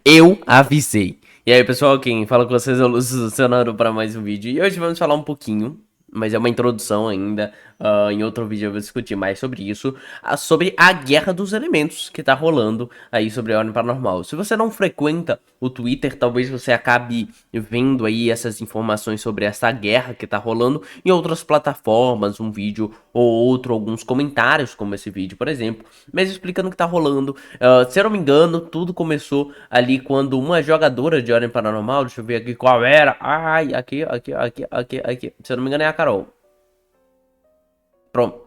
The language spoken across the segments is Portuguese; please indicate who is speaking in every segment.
Speaker 1: Eu avisei. E aí, pessoal, quem fala com vocês é o Lúcio Luciano para mais um vídeo. E hoje vamos falar um pouquinho, mas é uma introdução ainda. Em outro vídeo eu vou discutir mais sobre isso, sobre a guerra dos elementos que tá rolando aí sobre a Ordem Paranormal. Se você não frequenta o Twitter, talvez você acabe vendo aí essas informações sobre essa guerra que tá rolando em outras plataformas, um vídeo ou outro, alguns comentários, como esse vídeo, por exemplo, mas explicando o que tá rolando. Se eu não me engano, tudo começou ali quando uma jogadora de Ordem Paranormal, deixa eu ver aqui qual era. Ai, aqui. Se eu não me engano, é a Carol. Pronto.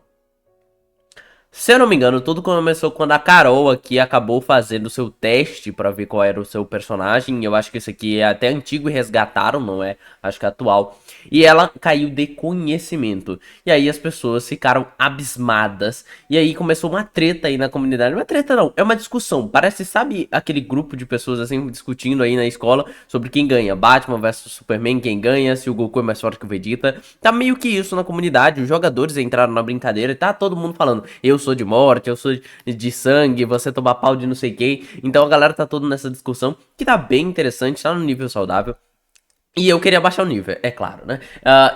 Speaker 1: Se eu não me engano, tudo começou quando a Carol aqui acabou fazendo o seu teste pra ver qual era o seu personagem. Eu acho que esse aqui é até antigo e resgataram, não é? Acho que é atual. E ela caiu de conhecimento. E aí as pessoas ficaram abismadas. E aí começou uma treta aí na comunidade. Uma treta não, é uma discussão. Parece, sabe, aquele grupo de pessoas assim discutindo aí na escola sobre quem ganha. Batman versus Superman, quem ganha, se o Goku é mais forte que o Vegeta. Tá meio que isso na comunidade. Os jogadores entraram na brincadeira e tá todo mundo falando: eu sou de morte, eu sou de sangue, você toma pau de não sei quem. Então a galera tá toda nessa discussão que tá bem interessante, tá no nível saudável. E eu queria baixar o nível, é claro, né?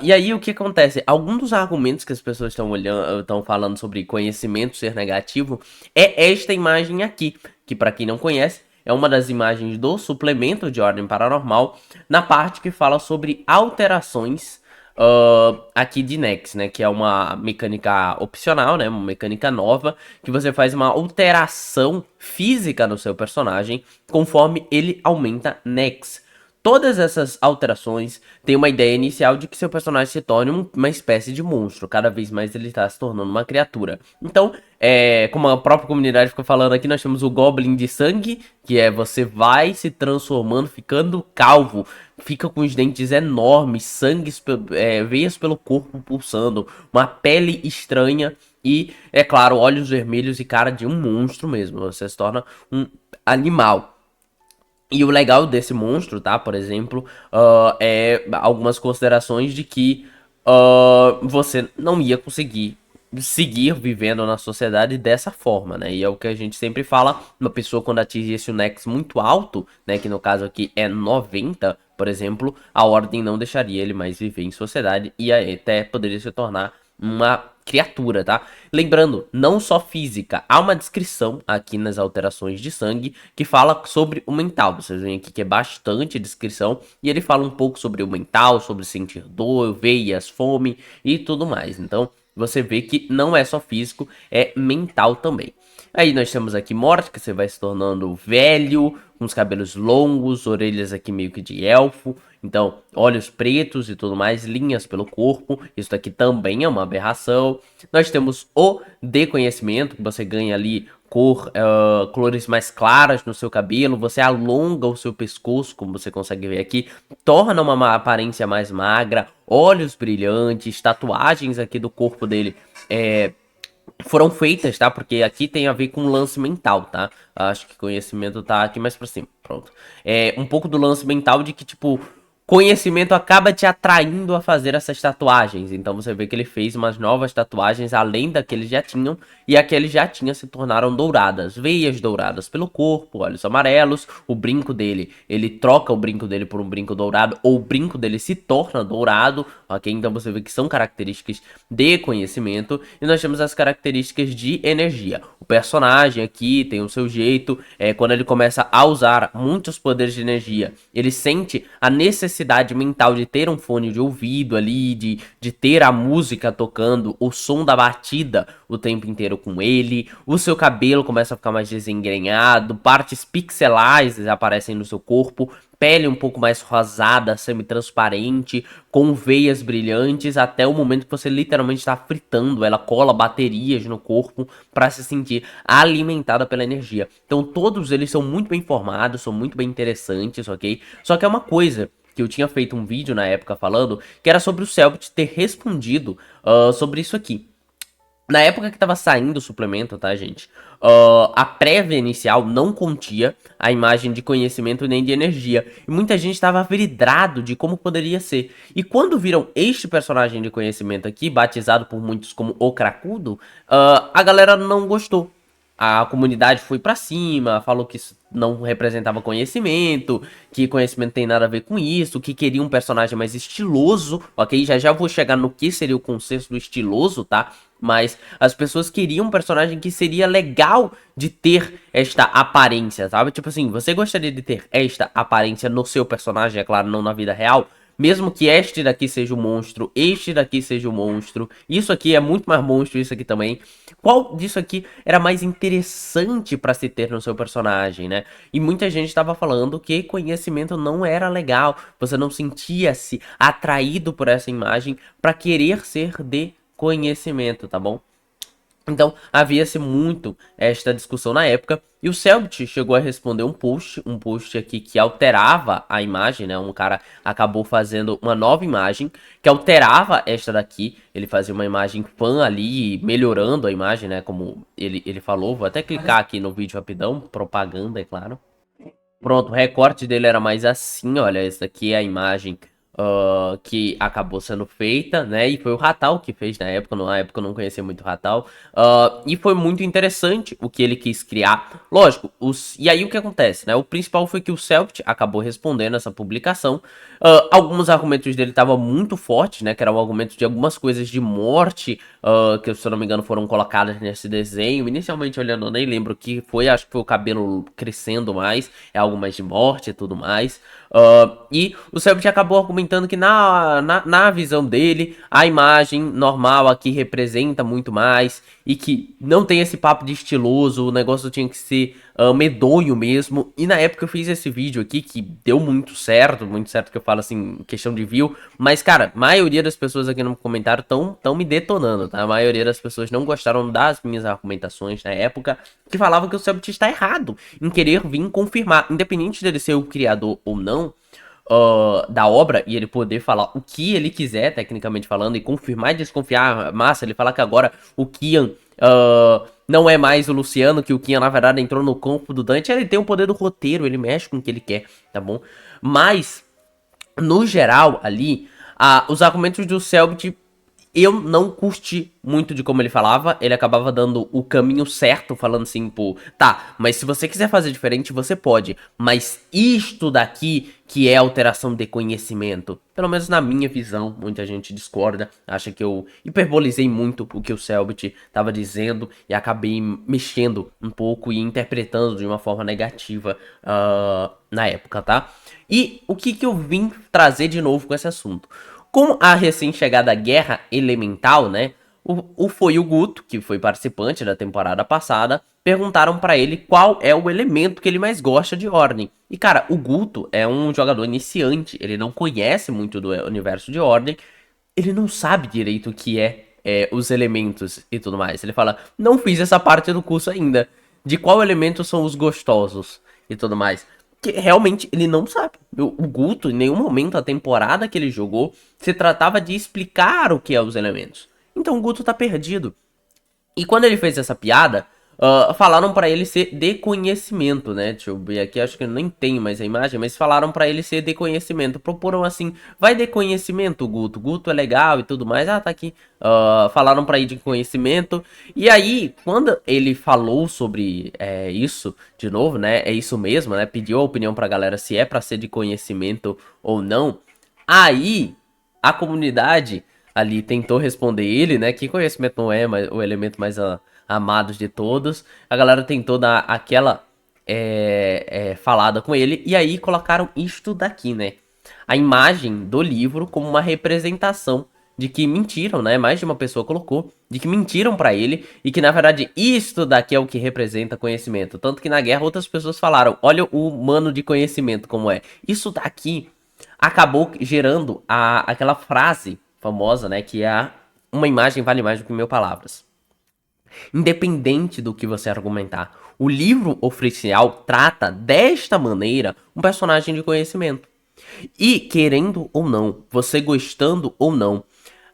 Speaker 1: E aí o que acontece? Alguns dos argumentos que as pessoas estão olhando, estão falando sobre conhecimento ser negativo é esta imagem aqui, que para quem não conhece, é uma das imagens do suplemento de Ordem Paranormal, na parte que fala sobre alterações aqui de Nex, né? Que é uma mecânica opcional, né? Uma mecânica nova, que você faz uma alteração física no seu personagem conforme ele aumenta Nex. Todas essas alterações têm uma ideia inicial de que seu personagem se torne uma espécie de monstro. Cada vez mais ele está se tornando uma criatura. Então, como a própria comunidade ficou falando aqui, nós temos o Goblin de Sangue, que é você vai se transformando, ficando calvo, fica com os dentes enormes, sangue, veias pelo corpo pulsando, uma pele estranha e, é claro, olhos vermelhos e cara de um monstro mesmo. Você se torna um animal. E o legal desse monstro, tá? Por exemplo, é algumas considerações de que você não ia conseguir seguir vivendo na sociedade dessa forma, né? E é o que a gente sempre fala, uma pessoa quando atinge esse Nex muito alto, né? Que no caso aqui é 90, por exemplo, a ordem não deixaria ele mais viver em sociedade e até poderia se tornar uma criatura, tá? Lembrando, não só física, há uma descrição aqui nas alterações de sangue que fala sobre o mental. Vocês veem aqui que é bastante descrição e ele fala um pouco sobre o mental, sobre sentir dor, veias, fome e tudo mais. Então, você vê que não é só físico, é mental também. Aí nós temos aqui morte, que você vai se tornando velho, com os cabelos longos, orelhas aqui meio que de elfo. Então, olhos pretos e tudo mais, linhas pelo corpo. Isso aqui também é uma aberração. Nós temos o deconhecimento, que você ganha ali cores mais claras no seu cabelo, você alonga o seu pescoço, como você consegue ver aqui, torna uma aparência mais magra, olhos brilhantes, tatuagens aqui do corpo dele foram feitas, tá? Porque aqui tem a ver com lance mental, tá? Acho que conhecimento tá aqui mais pra cima. Pronto. É um pouco do lance mental de que, tipo, conhecimento acaba te atraindo a fazer essas tatuagens. Então você vê que ele fez umas novas tatuagens além da que eles já tinham. E a que ele já tinha se tornaram douradas. Veias douradas pelo corpo, olhos amarelos. O brinco dele, ele troca o brinco dele por um brinco dourado. Ou o brinco dele se torna dourado. Ok? Então você vê que são características de conhecimento. E nós temos as características de energia. O personagem aqui tem o seu jeito. Quando ele começa a usar muitos poderes de energia, ele sente a necessidade mental de ter um fone de ouvido ali, de ter a música tocando, o som da batida o tempo inteiro com ele. O seu cabelo começa a ficar mais desengrenhado, partes pixelares aparecem no seu corpo, pele um pouco mais rosada, semi-transparente, com veias brilhantes, até o momento que você literalmente está fritando. Ela cola baterias no corpo para se sentir alimentada pela energia. Então todos eles são muito bem formados, são muito bem interessantes, ok? Só que é uma coisa que eu tinha feito um vídeo na época falando, que era sobre o Cellbit ter respondido sobre isso aqui. Na época que tava saindo o suplemento, tá, gente? A prévia inicial não contia a imagem de conhecimento nem de energia. E muita gente estava vidrado de como poderia ser. E quando viram este personagem de conhecimento aqui, batizado por muitos como o Cracudo, a galera não gostou. a comunidade foi pra cima, falou que isso não representava conhecimento, que conhecimento tem nada a ver com isso, que queria um personagem mais estiloso, ok? Já já vou chegar no que seria o conceito do estiloso, tá? Mas as pessoas queriam um personagem que seria legal de ter esta aparência, sabe? Tipo assim, você gostaria de ter esta aparência no seu personagem, é claro, não na vida real? Mesmo que este daqui seja o monstro, este daqui seja o monstro, isso aqui é muito mais monstro, isso aqui também. Qual disso aqui era mais interessante pra se ter no seu personagem, né? E muita gente estava falando que conhecimento não era legal, você não sentia-se atraído por essa imagem pra querer ser de conhecimento, tá bom? Então, havia-se muito esta discussão na época, e o Selbit chegou a responder um post aqui que alterava a imagem, né? Um cara acabou fazendo uma nova imagem que alterava esta daqui. Ele fazia uma imagem fã ali, melhorando a imagem, né? Como ele falou. Vou até clicar aqui no vídeo rapidão, propaganda, é claro. Pronto, o recorte dele era mais assim, olha, essa aqui é a imagem que acabou sendo feita, né, e foi o Ratal que fez na época eu não conhecia muito o Ratal, e foi muito interessante o que ele quis criar, lógico, e aí o que acontece, né, o principal foi que o Selbit acabou respondendo essa publicação, alguns argumentos dele estavam muito fortes, né, que eram argumentos de algumas coisas de morte, que se eu não me engano foram colocadas nesse desenho, inicialmente olhando eu nem lembro o que foi, acho que foi o cabelo crescendo mais, é algo mais de morte e tudo mais. E o Selbit acabou argumentando que na visão dele, a imagem normal aqui representa muito mais e que não tem esse papo de estiloso, o negócio tinha que ser medonho mesmo. E na época eu fiz esse vídeo aqui que deu muito certo que eu falo assim, questão de view. Mas cara, a maioria das pessoas aqui no comentário tão me detonando, tá? A maioria das pessoas não gostaram das minhas argumentações na época, que falavam que o Selbit está errado em querer vir confirmar, independente dele ser o criador ou não, da obra, e ele poder falar o que ele quiser, tecnicamente falando, e confirmar e desconfiar. Massa, ele falar que agora o Kian não é mais o Luciano, que o Kian na verdade entrou no corpo do Dante. Ele tem o poder do roteiro, ele mexe com o que ele quer, tá bom? Mas, no geral, ali, os argumentos do Selbit eu não curti muito de como ele falava. Ele acabava dando o caminho certo, falando assim, pô, tá, mas se você quiser fazer diferente, você pode. Mas isto daqui, que é alteração de conhecimento, pelo menos na minha visão, muita gente discorda, acha que eu hiperbolizei muito o que o Selbit estava dizendo e acabei mexendo um pouco e interpretando de uma forma negativa na época, tá? E o que eu vim trazer de novo com esse assunto? Com a recém-chegada Guerra Elemental, né? Foi o Guto, que foi participante da temporada passada, perguntaram pra ele qual é o elemento que ele mais gosta de Ordem. E cara, o Guto é um jogador iniciante, ele não conhece muito do universo de Ordem, ele não sabe direito o que os elementos e tudo mais. Ele fala, não fiz essa parte do curso ainda, de qual elemento são os gostosos e tudo mais. Que realmente ele não sabe. O Guto, em nenhum momento da temporada que ele jogou, se tratava de explicar o que é os elementos. Então o Guto tá perdido. E quando ele fez essa piada, falaram pra ele ser de conhecimento, né? Deixa eu ver aqui, acho que eu nem tenho mais a imagem, mas falaram pra ele ser de conhecimento. Proporam assim, vai de conhecimento, Guto. Guto é legal e tudo mais. Ah, tá aqui. Falaram pra ir de conhecimento. E aí, quando ele falou sobre isso, de novo, né? É isso mesmo, né? Pediu a opinião pra galera se é pra ser de conhecimento ou não. Aí, a comunidade ali tentou responder ele, né? Que conhecimento não é o elemento mais amado de todos. A galera tentou dar aquela falada com ele. E aí colocaram isto daqui, né? A imagem do livro como uma representação de que mentiram, né? Mais de uma pessoa colocou. De que mentiram pra ele. E que na verdade isto daqui é o que representa conhecimento. Tanto que na guerra outras pessoas falaram. Olha o mano de conhecimento como é. Isso daqui acabou gerando aquela frase famosa, né? Que é uma imagem vale mais do que mil palavras. Independente do que você argumentar, o livro oficial trata desta maneira um personagem de conhecimento. E querendo ou não, você gostando ou não,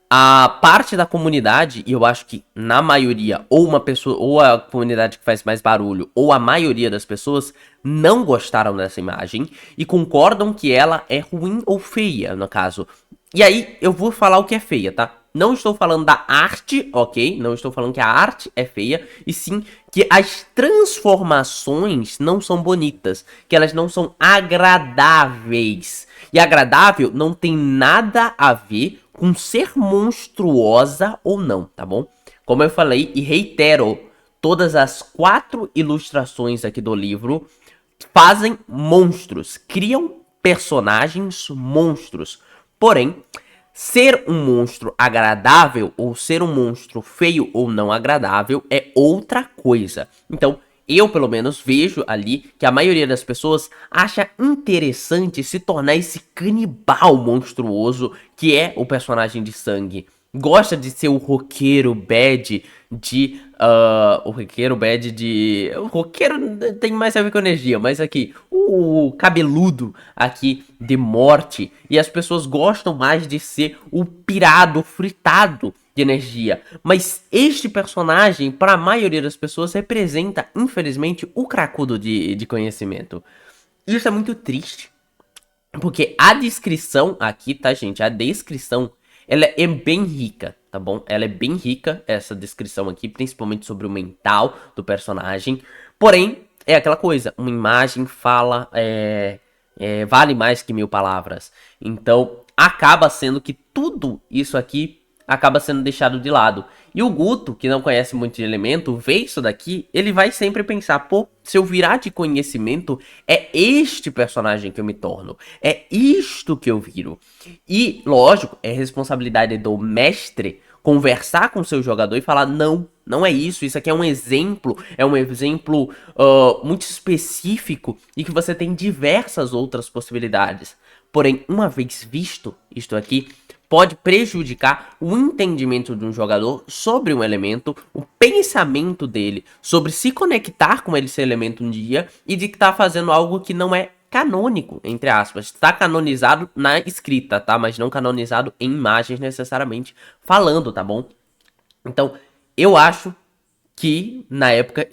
Speaker 1: a parte da comunidade, e eu acho que na maioria, ou uma pessoa, ou a comunidade que faz mais barulho, ou a maioria das pessoas não gostaram dessa imagem e concordam que ela é ruim ou feia, no caso. E aí eu vou falar o que é feia, tá? Não estou falando da arte, ok? Não estou falando que a arte é feia, e sim que as transformações não são bonitas, que elas não são agradáveis. E agradável não tem nada a ver com ser monstruosa ou não, tá bom? Como eu falei e reitero, todas as 4 ilustrações aqui do livro fazem monstros, criam personagens monstros. Porém, ser um monstro agradável ou ser um monstro feio ou não agradável é outra coisa. Então, eu pelo menos vejo ali que a maioria das pessoas acha interessante se tornar esse canibal monstruoso que é o personagem de sangue. Gosta de ser o roqueiro bad de. O roqueiro bad de. O roqueiro tem mais a ver com energia, mas aqui. O cabeludo aqui de morte. E as pessoas gostam mais de ser o pirado fritado de energia. Mas este personagem, para a maioria das pessoas, representa, infelizmente, o cracudo de conhecimento. Isso é muito triste. Porque a descrição aqui, tá, gente? A descrição, ela é bem rica, tá bom? Ela é bem rica, essa descrição aqui, principalmente sobre o mental do personagem. Porém, é aquela coisa, uma imagem fala, vale mais que 1000 palavras. Então, acaba sendo que tudo isso aqui acaba sendo deixado de lado. E o Guto, que não conhece muito de elemento, vê isso daqui, ele vai sempre pensar, pô, se eu virar de conhecimento, é este personagem que eu me torno. É isto que eu viro. E, lógico, é responsabilidade do mestre conversar com o seu jogador e falar, não, não é isso aqui é um exemplo muito específico e que você tem diversas outras possibilidades. Porém, uma vez visto isto aqui, pode prejudicar o entendimento de um jogador sobre um elemento, o pensamento dele sobre se conectar com esse elemento um dia e de que tá fazendo algo que não é canônico, entre aspas. Está canonizado na escrita, tá? Mas não canonizado em imagens necessariamente falando, tá bom? Então, eu acho que na época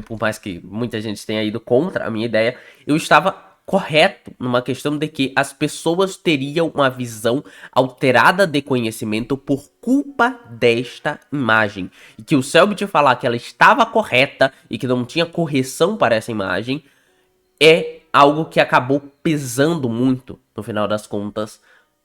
Speaker 1: por mais que muita gente tenha ido contra a minha ideia, eu estava correto numa questão de que as pessoas teriam uma visão alterada de conhecimento por culpa desta imagem. E que o Selbit falar que ela estava correta e que não tinha correção para essa imagem é algo que acabou pesando muito, no final das contas,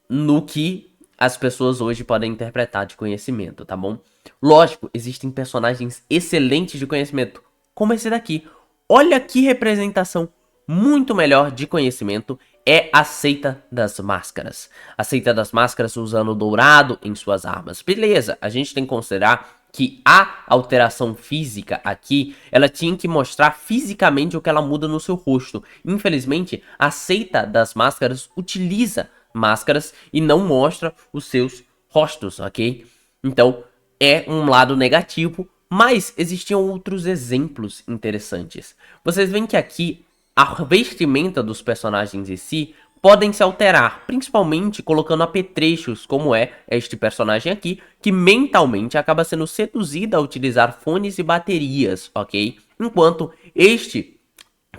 Speaker 1: no que as pessoas hoje podem interpretar de conhecimento, tá bom? Lógico, existem personagens excelentes de conhecimento, como esse daqui. Olha que representação muito melhor de conhecimento é a Seita das Máscaras. A Seita das Máscaras usando o dourado em suas armas. Beleza, a gente tem que considerar que a alteração física aqui, ela tinha que mostrar fisicamente o que ela muda no seu rosto. Infelizmente, a Seita das Máscaras utiliza máscaras e não mostra os seus rostos, ok? Então, é um lado negativo, mas existiam outros exemplos interessantes. Vocês veem que aqui a vestimenta dos personagens em si podem se alterar, principalmente colocando apetrechos, como é este personagem aqui, que mentalmente acaba sendo seduzido a utilizar fones e baterias, ok? Enquanto este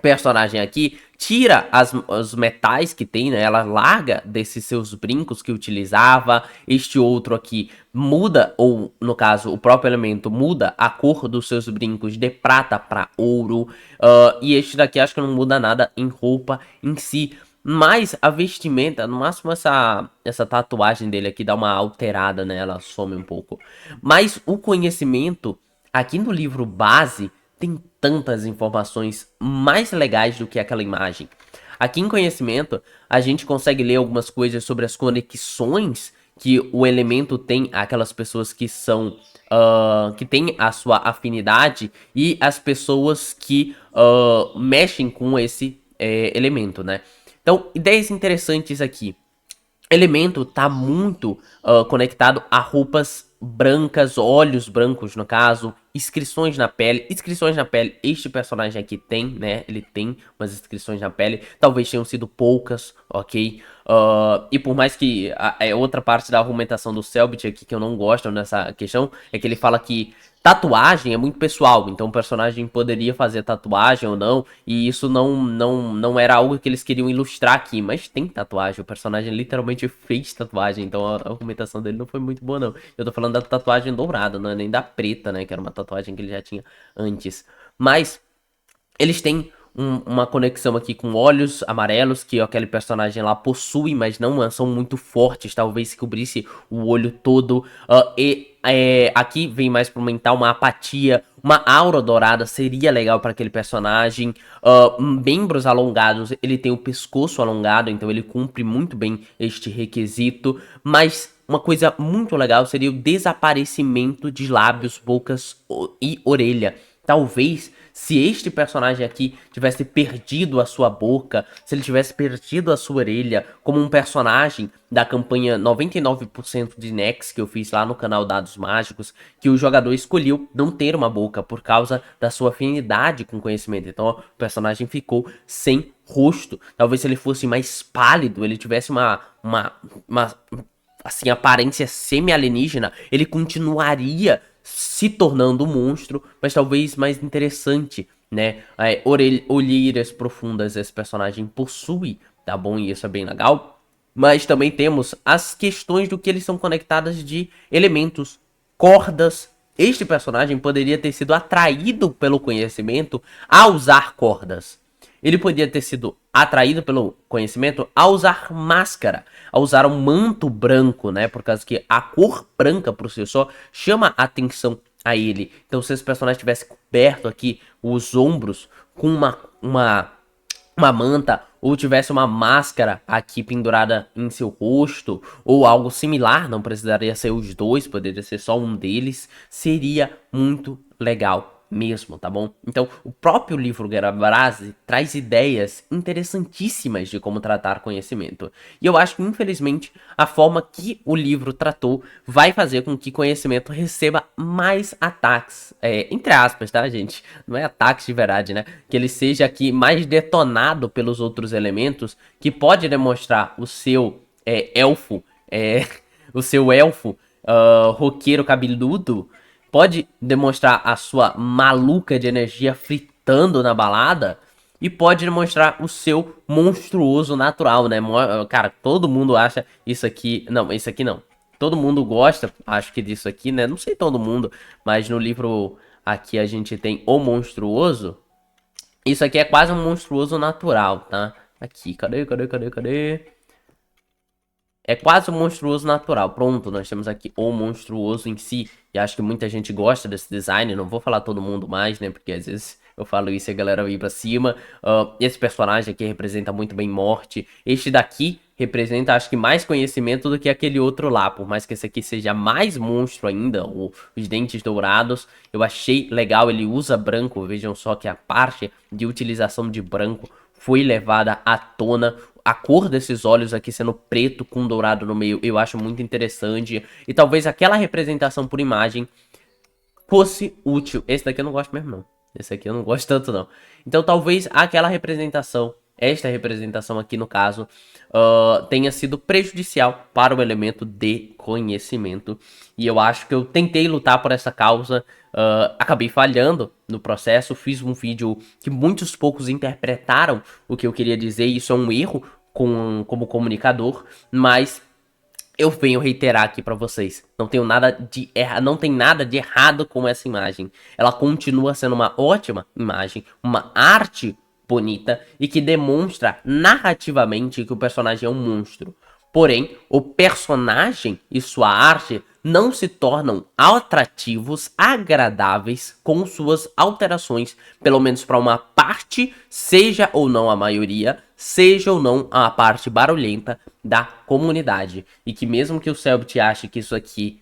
Speaker 1: personagem aqui tira os metais que tem, né? Ela larga desses seus brincos que utilizava. Este outro aqui muda, ou no caso, o próprio elemento muda a cor dos seus brincos de prata para ouro. E este daqui acho que não muda nada em roupa em si. Mas a vestimenta, no máximo essa tatuagem dele aqui dá uma alterada, né? Ela some um pouco. Mas o conhecimento aqui no livro base tem tantas informações mais legais do que aquela imagem. Aqui em conhecimento, a gente consegue ler algumas coisas sobre as conexões que o elemento tem aquelas pessoas que são que tem a sua afinidade e as pessoas que mexem com esse elemento, né? Então, ideias interessantes aqui. Elemento tá muito conectado a roupas brancas, olhos brancos no caso, inscrições na pele. Inscrições na pele, este personagem aqui tem, né? Ele tem umas inscrições na pele, talvez tenham sido poucas, ok? E por mais que outra parte da argumentação do Selbit aqui que eu não gosto nessa questão, é que ele fala que Tatuagem é muito pessoal, então o personagem poderia fazer tatuagem ou não, e isso não era algo que eles queriam ilustrar aqui, mas tem tatuagem, o personagem literalmente fez tatuagem, então a argumentação dele não foi muito boa não. Eu tô falando da tatuagem dourada, não é nem da preta, né, que era uma tatuagem que ele já tinha antes. Mas eles têm uma conexão aqui com olhos amarelos, que aquele personagem lá possui, mas não são muito fortes. Talvez se cobrisse o olho todo. Aqui vem mais pro mental uma apatia, uma aura dourada seria legal para aquele personagem. Membros alongados, ele tem o pescoço alongado, então ele cumpre muito bem este requisito. Mas uma coisa muito legal seria o desaparecimento de lábios, bocas e orelha. Talvez, se este personagem aqui tivesse perdido a sua boca, se ele tivesse perdido a sua orelha, como um personagem da campanha 99% de Nex que eu fiz lá no canal Dados Mágicos, que o jogador escolheu não ter uma boca por causa da sua afinidade com conhecimento. Então o personagem ficou sem rosto. Talvez se ele fosse mais pálido, ele tivesse uma assim, aparência semi-alienígena, ele continuaria se tornando um monstro, mas talvez mais interessante, né? Olheiras profundas esse personagem possui, tá bom? E isso é bem legal. Mas também temos as questões do que eles são conectadas de elementos, cordas. Este personagem poderia ter sido atraído pelo conhecimento a usar cordas. Ele podia ter sido atraído pelo conhecimento a usar máscara, a usar um manto branco, né? Por causa que a cor branca por si só chama atenção a ele. Então, se esse personagem tivesse coberto aqui os ombros com uma manta, ou tivesse uma máscara aqui pendurada em seu rosto, ou algo similar, não precisaria ser os dois, poderia ser só um deles, seria muito legal mesmo, tá bom? Então, o próprio livro Guerra Brase traz ideias interessantíssimas de como tratar conhecimento. E eu acho que, infelizmente, a forma que o livro tratou vai fazer com que conhecimento receba mais ataques. Entre aspas, tá, gente? Não é ataques de verdade, né? Que ele seja aqui mais detonado pelos outros elementos, que pode demonstrar o seu elfo, o seu elfo roqueiro cabeludo, pode demonstrar a sua maluca de energia fritando na balada e pode demonstrar o seu monstruoso natural, né? Cara, todo mundo acha isso aqui. Não, isso aqui não. Todo mundo gosta, acho que disso aqui, né? Não sei todo mundo, mas no livro aqui a gente tem o monstruoso. Isso aqui é quase um monstruoso natural, tá? Aqui, cadê? É quase um monstruoso natural. Pronto, nós temos aqui o monstruoso em si. E acho que muita gente gosta desse design. Não vou falar todo mundo mais, né? Porque às vezes eu falo isso e a galera vem pra cima. Esse personagem aqui representa muito bem morte. Este daqui representa, acho que, mais conhecimento do que aquele outro lá. Por mais que esse aqui seja mais monstro ainda, os dentes dourados. Eu achei legal, ele usa branco. Vejam só que a parte de utilização de branco foi levada à tona. A cor desses olhos aqui sendo preto com dourado no meio, eu acho muito interessante. E talvez aquela representação por imagem fosse útil. Esse daqui eu não gosto mesmo, não. Esse aqui eu não gosto tanto, não. Então talvez aquela representação, esta representação aqui no caso, tenha sido prejudicial para o elemento de conhecimento. E eu acho que eu tentei lutar por essa causa, acabei falhando no processo, fiz um vídeo que muitos poucos interpretaram o que eu queria dizer, e isso é um erro como comunicador, mas eu venho reiterar aqui pra vocês, não tem nada de errado com essa imagem. Ela continua sendo uma ótima imagem, uma arte bonita e que demonstra narrativamente que o personagem é um monstro. Porém, o personagem e sua arte não se tornam atrativos, agradáveis com suas alterações, pelo menos para uma parte, seja ou não a maioria, seja ou não a parte barulhenta da comunidade. E que mesmo que o Selbit ache que isso aqui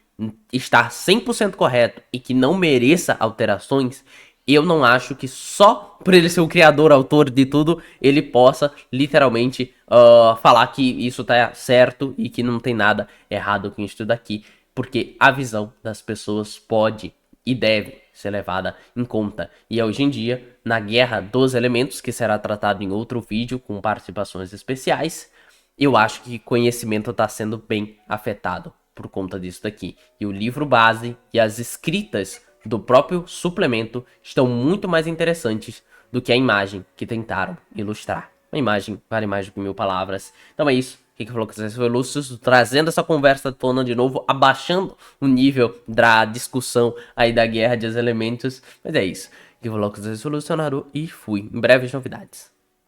Speaker 1: está 100% correto e que não mereça alterações, eu não acho que só por ele ser o criador, autor de tudo, ele possa literalmente falar que isso tá certo e que não tem nada errado com isso daqui, porque a visão das pessoas pode e deve ser levada em conta. E hoje em dia, na Guerra dos Elementos, que será tratado em outro vídeo com participações especiais, eu acho que conhecimento está sendo bem afetado por conta disso daqui. E o livro base e as escritas do próprio suplemento estão muito mais interessantes do que a imagem que tentaram ilustrar. Uma imagem vale mais do que 1000 palavras. Então é isso. O que falou que foi Lúcio, trazendo essa conversa à tona de novo, abaixando o nível da discussão aí da guerra dos elementos. Mas é isso. Que falou que foi Lucionaro e fui. Em breves novidades.